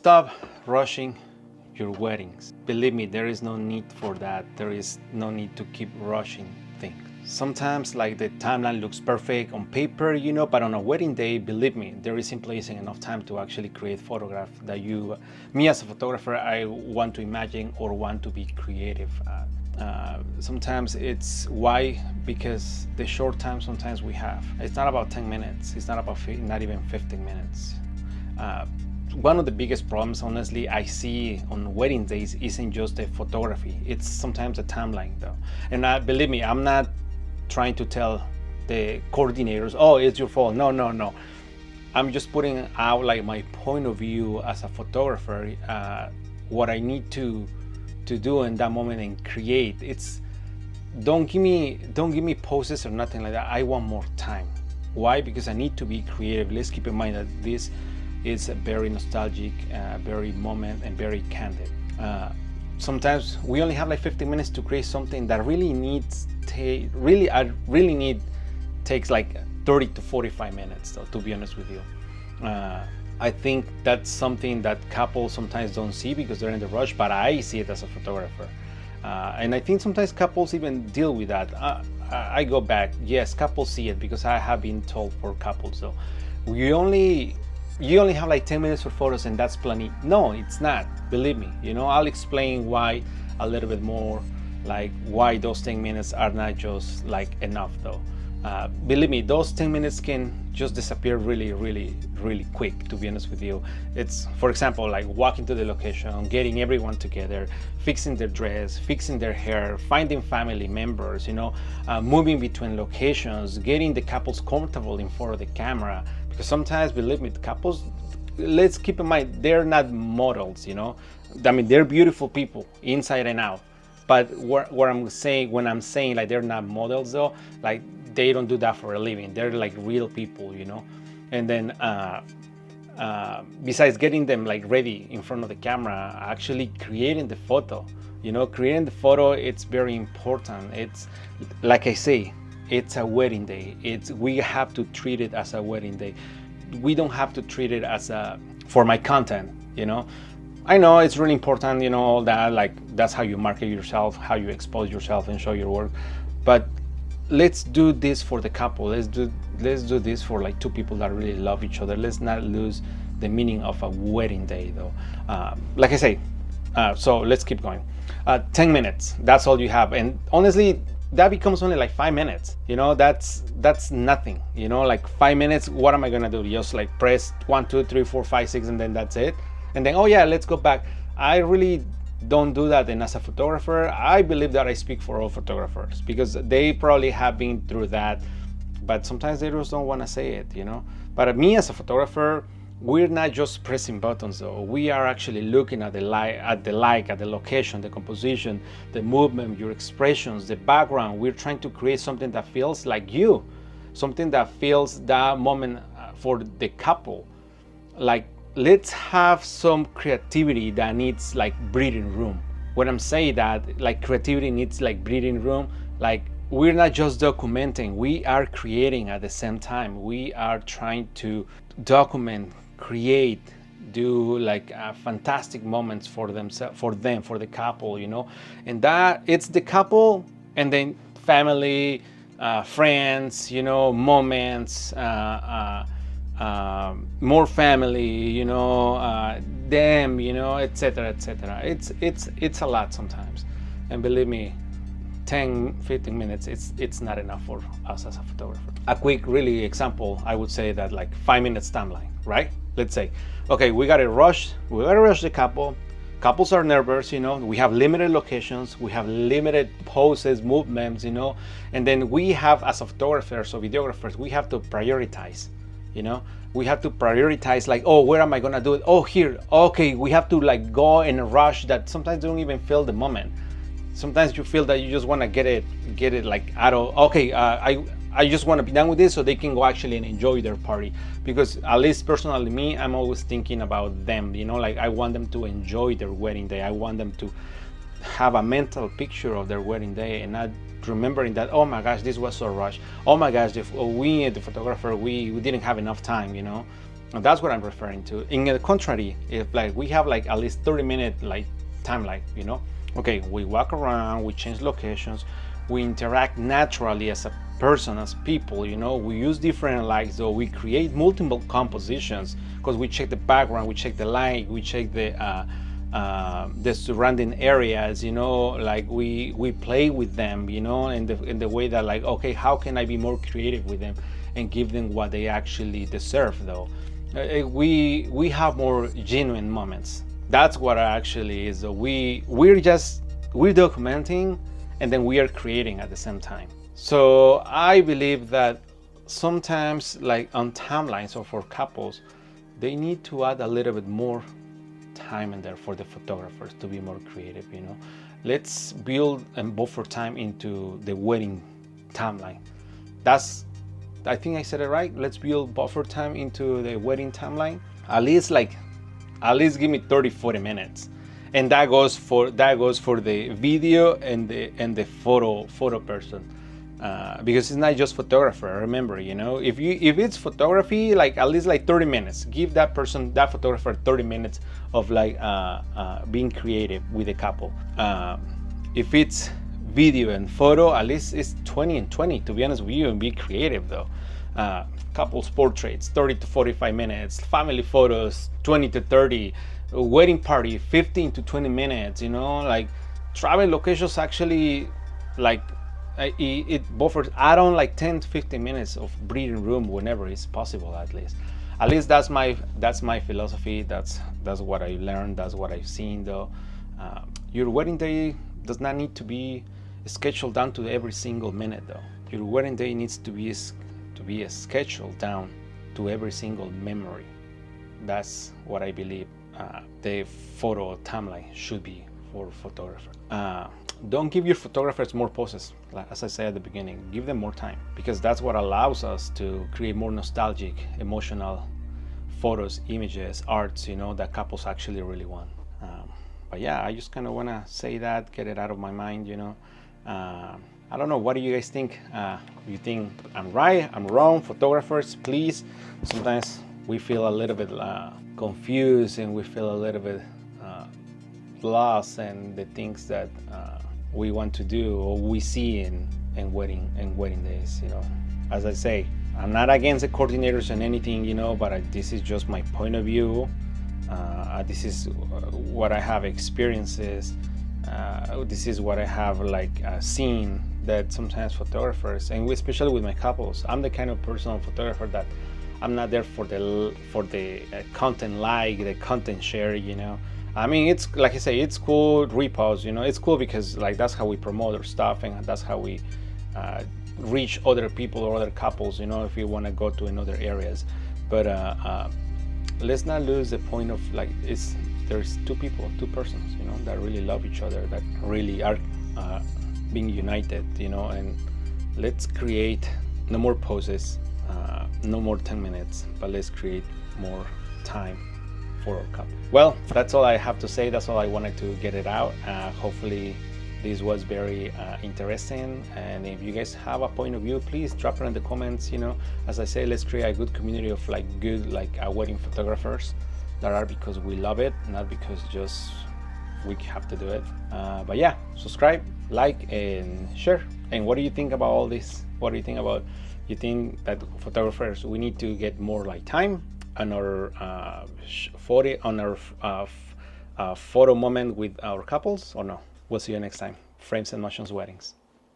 Stop rushing your weddings. Believe me, there is no need for that. There is no need to keep rushing things. Sometimes like the timeline looks perfect on paper, you know, but on a wedding day, believe me, there is simply isn't enough time to actually create photograph that me as a photographer, I want to imagine or want to be creative at. Sometimes it's why, because the short time sometimes we have, it's not about 10 minutes, it's not about not even 15 minutes. One of the biggest problems, honestly, I see on wedding days isn't just the photography, it's sometimes the timeline though. And believe me, I'm not trying to tell the coordinators, oh, it's your fault. No. I'm just putting out like my point of view as a photographer, what I need to do in that moment and create. It's don't give me poses or nothing like that. I want more time. Why? Because I need to be creative. Let's keep in mind that this is a very nostalgic, very moment and very candid. Sometimes we only have like 15 minutes to create something that really takes like 30 to 45 minutes though, to be honest with you. I think that's something that couples sometimes don't see because they're in the rush, but I see it as a photographer. And I think sometimes couples even deal with that. I go back, yes, couples see it because I have been told for couples though, you only have like 10 minutes for photos and that's plenty. No, it's not, believe me. You know, I'll explain why a little bit more, like why those 10 minutes are not just like enough though. Believe me, those 10 minutes can just disappear really quick, to be honest with you. It's, for example, like walking to the location, getting everyone together, fixing their dress, fixing their hair, finding family members, you know, moving between locations, getting the couples comfortable in front of the camera. Because sometimes, believe me, the couples, let's keep in mind, they're not models, you know. I mean, they're beautiful people inside and out. But what I'm saying, when I'm saying like they're not models though, like they don't do that for a living. They're like real people, you know. And then besides getting them like ready in front of the camera, actually creating the photo, you know, creating the photo, it's very important. It's like I say, it's a wedding day. We have to treat it as a wedding day. We don't have to treat it as for my content, you know. I know it's really important, you know, all that, like that's how you market yourself, how you expose yourself and show your work. But let's do this for the couple. Let's do this for like two people that really love each other. Let's not lose the meaning of a wedding day though. Like I say, so let's keep going. 10 minutes, that's all you have. And honestly, that becomes only like 5 minutes, you know. That's nothing, you know. Like 5 minutes, what am I gonna do? Just like press 1 2 3 4 5 6 and then that's it, and then, oh yeah, let's go back. I really don't do that. And as a photographer, I believe that I speak for all photographers because they probably have been through that, but sometimes they just don't want to say it, you know. But me as a photographer, we're not just pressing buttons though. We are actually looking at the location, the composition, the movement, your expressions, the background. We're trying to create something that feels like you, something that feels that moment for the couple. Like, let's have some creativity that needs like breathing room. When I'm saying that, like creativity needs like breathing room, like we're not just documenting, we are creating at the same time. We are trying to document, create, do like fantastic moments for themselves, for the couple, you know. And that it's the couple and then family, friends, you know, moments, more family, you know, them, you know, etc. It's a lot sometimes, and believe me, 10-15 minutes, it's not enough for us as a photographer. A quick really example, I would say that like 5 minutes timeline, right? Let's say, okay, we gotta rush the couple. Couples are nervous, you know. We have limited locations, we have limited poses, movements, you know. And then we have, as photographers or videographers, we have to prioritize. You know, we have to prioritize, like, oh, where am I gonna do it? Oh, here. Okay, we have to like go in a rush that sometimes don't even feel the moment. Sometimes you feel that you just want to get it like out of, okay, I just want to be done with this so they can go actually and enjoy their party. Because at least personally me, I'm always thinking about them, you know, like I want them to enjoy their wedding day. I want them to have a mental picture of their wedding day and not remembering that, oh my gosh, this was so rushed. Oh my gosh, we, the photographer, we didn't have enough time, you know. And that's what I'm referring to. In the contrary, if like we have like at least 30-minute like timeline, you know, okay, we walk around, we change locations, we interact naturally as a person, as people, you know, we use different lights, so we create multiple compositions because we check the background, we check the light, we check the surrounding areas, you know, like we play with them, you know, in the way that like, okay, how can I be more creative with them and give them what they actually deserve though. We have more genuine moments. That's what actually is. We're documenting and then we are creating at the same time. So I believe that sometimes like on timelines or for couples, they need to add a little bit more time in there for the photographers to be more creative, you know. Let's build and buffer time into the wedding timeline. I think I said it right. Let's build buffer time into the wedding timeline. At least give me 30-40 minutes. And that goes for the video and the photo person. Because it's not just photographer. Remember, you know, if it's photography, like at least like 30 minutes. Give that photographer 30 minutes of like being creative with a couple. If it's video and photo, at least it's 20 and 20, to be honest with you, and be creative though. Couples portraits, 30 to 45 minutes. Family photos, 20 to 30. A wedding party, 15 to 20 minutes. You know, like travel locations actually like it buffers. Add on like 10 to 15 minutes of breathing room whenever it's possible. At least that's my philosophy. That's what I learned. That's what I've seen though. Your wedding day does not need to be scheduled down to every single minute though. Your wedding day needs to be scheduled down to every single memory. That's what I believe the photo timeline should be for photographer. Don't give your photographers more poses, like as I said at the beginning. Give them more time, because that's what allows us to create more nostalgic, emotional photos, images, arts, you know, that couples actually really want. But yeah, I just kind of want to say that, get it out of my mind, you know. I don't know, what do you guys think? You think I'm right, I'm wrong? Photographers, please. Sometimes we feel a little bit confused, and we feel a little bit lost in the things that we want to do or we see in wedding days, you know. As I say, I'm not against the coordinators and anything, you know, but this is just my point of view. This is what I have experiences. This is what I have like seen, that sometimes photographers, and especially with my couples, I'm the kind of personal photographer that I'm not there for the content, like the content share, you know. I mean, it's like I say, it's cool repost, you know. It's cool because like that's how we promote our stuff, and that's how we reach other people or other couples, you know, if we want to go to another areas. But let's not lose the point of like, there's two persons, you know, that really love each other, that really are being united, you know. And let's create no more poses, no more 10 minutes, but let's create more time for our couple. Well, that's all I have to say. That's all I wanted to get it out. Hopefully this was very interesting, and if you guys have a point of view, please drop it in the comments, you know. As I say, let's create a good community of like good wedding photographers that are because we love it, not because just we have to do it. But yeah, subscribe, like, and share. And what do you think about all this? What do you think about, you think that photographers, we need to get more like time on our photo moment with our couples, or no? We'll see you next time. Frames and Motions Weddings.